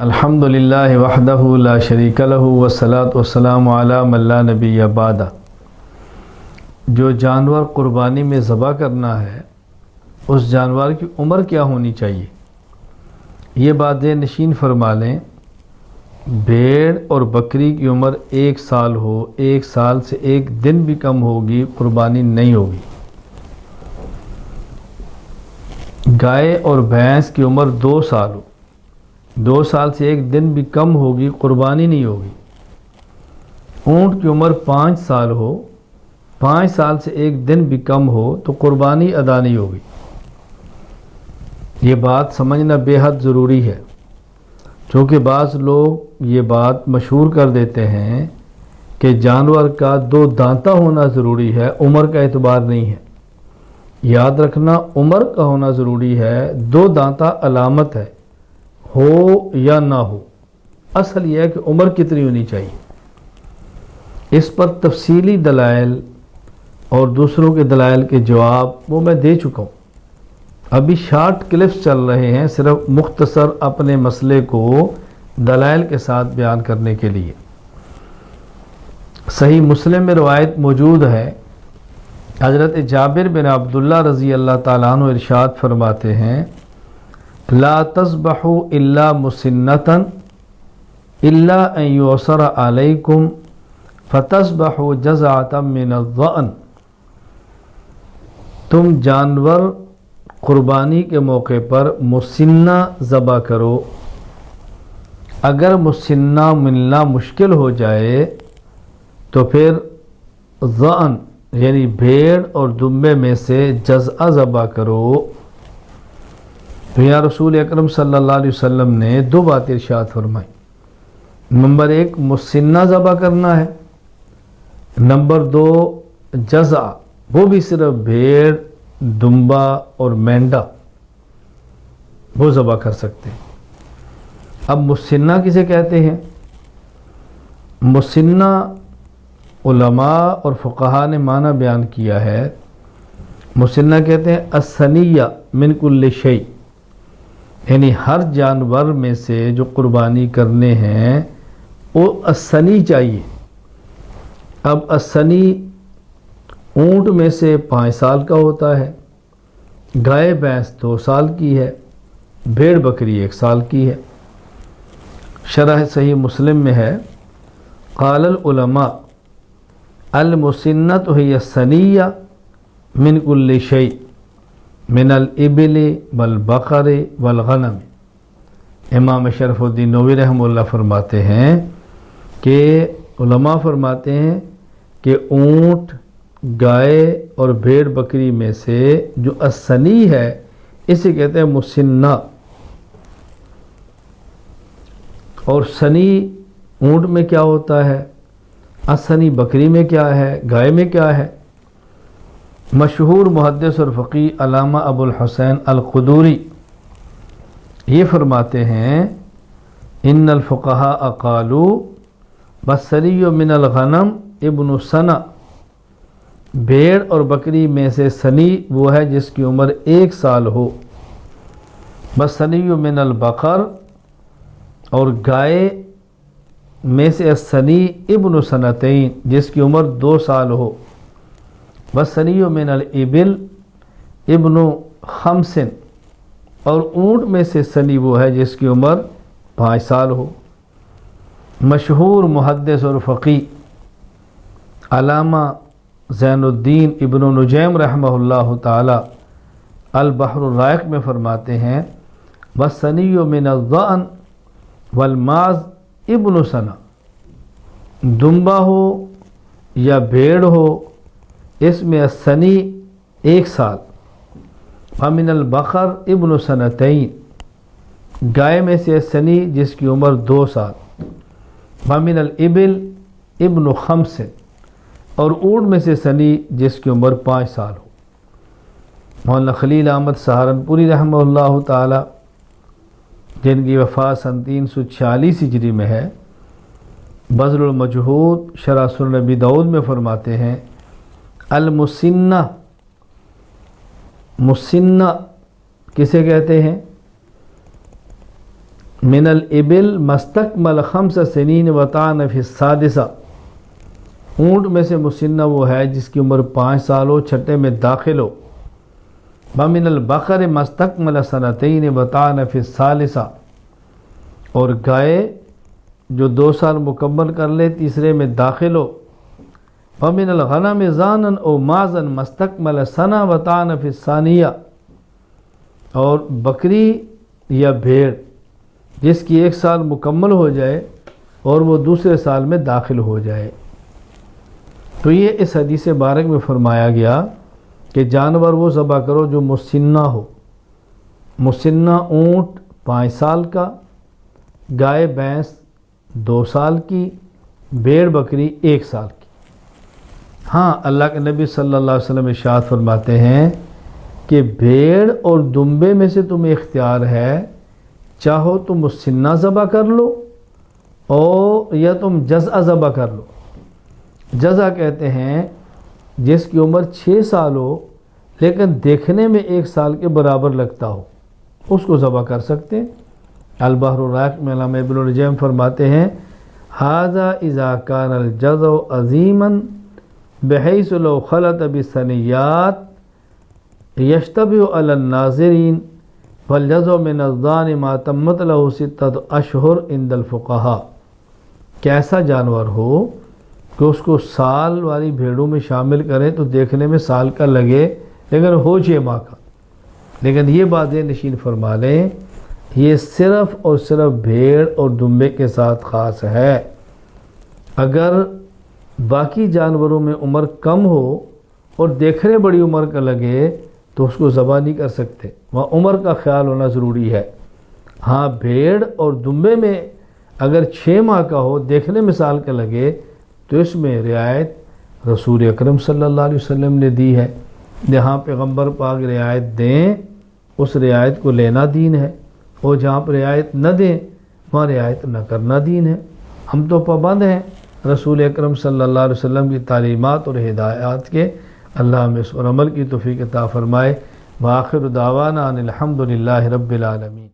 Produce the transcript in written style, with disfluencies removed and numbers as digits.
الحمدللہ وحدہ لا شریک لہ والصلاۃ والسلام علی من لا نبی بعدہ۔ جو جانور قربانی میں ذبح کرنا ہے اس جانور کی عمر کیا ہونی چاہیے، یہ بات ذہن نشین فرما لیں۔ بھیڑ اور بکری کی عمر 1 سال ہو، 1 سال سے 1 دن بھی کم ہوگی قربانی نہیں ہوگی۔ گائے اور بھینس کی عمر 2 سال ہو، 2 سال سے 1 دن بھی کم ہوگی قربانی نہیں ہوگی۔ اونٹ کی عمر 5 سال ہو، 5 سال سے 1 دن بھی کم ہو تو قربانی ادا نہیں ہوگی۔ یہ بات سمجھنا بے حد ضروری ہے، چونکہ بعض لوگ یہ بات مشہور کر دیتے ہیں کہ جانور کا 2 دانتہ ہونا ضروری ہے، عمر کا اعتبار نہیں ہے۔ یاد رکھنا، عمر کا ہونا ضروری ہے، 2 دانتہ علامت ہے، ہو یا نہ ہو، اصل یہ ہے کہ عمر کتنی ہونی چاہیے۔ اس پر تفصیلی دلائل اور دوسروں کے دلائل کے جواب وہ میں دے چکا ہوں۔ ابھی شارٹ کلپس چل رہے ہیں صرف مختصر اپنے مسئلے کو دلائل کے ساتھ بیان کرنے کے لیے۔ صحیح مسلم میں روایت موجود ہے، حضرت جابر بن عبداللہ رضی اللہ تعالیٰ عنہ ارشاد فرماتے ہیں، لا تذبحوا الا مسنۃ الا ان یعصر علیکم فتذبحوا جزعۃ من الضأن۔ تم جانور قربانی کے موقع پر مسنہ ذبح کرو، اگر مسنہ ملنا مشکل ہو جائے تو پھر ضأن یعنی بھیڑ اور دمبے میں سے جزع ذبح کرو۔ تو یا رسول اکرم صلی اللہ علیہ وسلم نے 2 باتیں ارشاد فرمائی۔ نمبر 1 مسنہ ذبح کرنا ہے، نمبر 2 جزع، وہ بھی صرف بھیڑ، دمبا اور مینڈا وہ ذبح کر سکتے ہیں۔ اب مسنہ کسے کہتے ہیں؟ مسنہ علماء اور فقہاء نے معنی بیان کیا ہے، مسنہ کہتے ہیں الثنیہ من کل شیء، یعنی ہر جانور میں سے جو قربانی کرنے ہیں وہ الثنی چاہیے۔ اب الثنی اونٹ میں سے 5 سال کا ہوتا ہے، گائے بھینس 2 سال کی ہے، بھیڑ بکری 1 سال کی ہے۔ شرح صحیح مسلم میں ہے، قال العلماء المسنۃ ہی الثنیہ من کل شیء من الابل والبقر والغنم۔ امام شرف الدین نووی رحمہ اللہ فرماتے ہیں کہ علماء فرماتے ہیں کہ اونٹ، گائے اور بھیڑ بکری میں سے جو الثنی ہے اسے کہتے ہیں مسنہ۔ اور ثنی اونٹ میں کیا ہوتا ہے، الثنی بکری میں کیا ہے، گائے میں کیا ہے؟ مشہور محدث اور فقیہ علامہ ابو الحسین القدوری یہ فرماتے ہیں، ان الفقہاء قالوا والثنی من الغنم ابن سنہ، بھیڑ اور بکری میں سے ثنی وہ ہے جس کی عمر 1 سال ہو، والثنی من البقر، اور گائے میں سے الثنی ابن سنتین جس کی عمر 2 سال ہو، والثنی من الابل ابن 5، اور اونٹ میں سے ثنی وہ ہے جس کی عمر 5 سال ہو۔ مشہور محدث اور فقیہ علامہ زین الدین ابن نجیم رحمہ اللہ تعالی البحر الرائق میں فرماتے ہیں، والثنی من الضأن والماز ابن سنہ، دمبا ہو یا بھیڑ ہو اس میں الثنی 1 سال، ومن البقر ابن سنتین، گائے میں سے الثنی جس کی عمر 2 سال، ومن الابل ابن 5، اور اونٹ میں سے ثنی جس کی عمر 5 سال ہو۔ مولانا خلیل احمد سہارنپوری رحمہ اللہ تعالی جن کی وفات سن 346 ہجری میں ہے، بذل المجہود شرح سنن ابی داؤد میں فرماتے ہیں، المسنہ، مسنہ کسے کہتے ہیں؟ من الابل مستکمل 5 سنین وطعن فی السادسہ، اونٹ میں سے مسنہ وہ ہے جس کی عمر 5 سال ہو، چھٹے میں داخل ہو۔ ومن البقر مستکمل 2 وطعن فی الثالثہ، اور گائے جو 2 سال مکمل کر لے تیسرے میں داخل ہو۔ ومن الغنم ضانا او مازن مستکمل سنہ وطعن فی الثانیہ، اور بکری یا بھیڑ جس کی 1 سال مکمل ہو جائے اور وہ دوسرے سال میں داخل ہو جائے۔ تو یہ اس حدیث بارک میں فرمایا گیا کہ جانور وہ ذبح کرو جو مسنہ ہو۔ مسنہ اونٹ 5 سال کا، گائے بھینس 2 سال کی، بھیڑ بکری 1 سال کی۔ ہاں، اللہ کے نبی صلی اللہ علیہ وسلم ارشاد فرماتے ہیں کہ بھیڑ اور دمبے میں سے تمہیں اختیار ہے، چاہو تم مسنہ ذبح کر لو اور یا تم جزع ذبح کر لو۔ جزع کہتے ہیں جس کی عمر 6 سال ہو لیکن دیکھنے میں 1 سال کے برابر لگتا ہو، اس کو ذبح کر سکتے ہیں۔ البحر الرائق میں علامہ ابن الجیم فرماتے ہیں ھذا اذا کان الجزع عظیما بحیث لو خلط بالثنیات یشتبہ علی الناظرین فالجزع من الضان ما تمت له 6 اشہر عند الفقہاء، کہ ایسا جانور ہو کہ اس کو سال والی بھیڑوں میں شامل کریں تو دیکھنے میں سال کا لگے لیکن ہو 6 ماہ کا۔ لیکن یہ بات نشین فرما لیں، یہ صرف اور صرف بھیڑ اور دمبے کے ساتھ خاص ہے۔ اگر باقی جانوروں میں عمر کم ہو اور دیکھنے بڑی عمر کا لگے تو اس کو ذبح نہیں کر سکتے، وہاں عمر کا خیال ہونا ضروری ہے۔ ہاں، بھیڑ اور دمبے میں اگر 6 ماہ کا ہو، دیکھنے میں سال کا لگے، تو اس میں رعایت رسول اکرم صلی اللہ علیہ وسلم نے دی ہے۔ جہاں پیغمبر پاک رعایت دیں اس رعایت کو لینا دین ہے، اور جہاں پر رعایت نہ دیں وہاں رعایت نہ کرنا دین ہے۔ ہم تو پابند ہیں رسول اکرم صلی اللہ علیہ وسلم کی تعلیمات اور ہدایات کے۔ اللہ ہمیں اس پر عمل کی توفیق عطا فرمائے۔ وآخر دعوانا ان الحمد للہ رب العالمین۔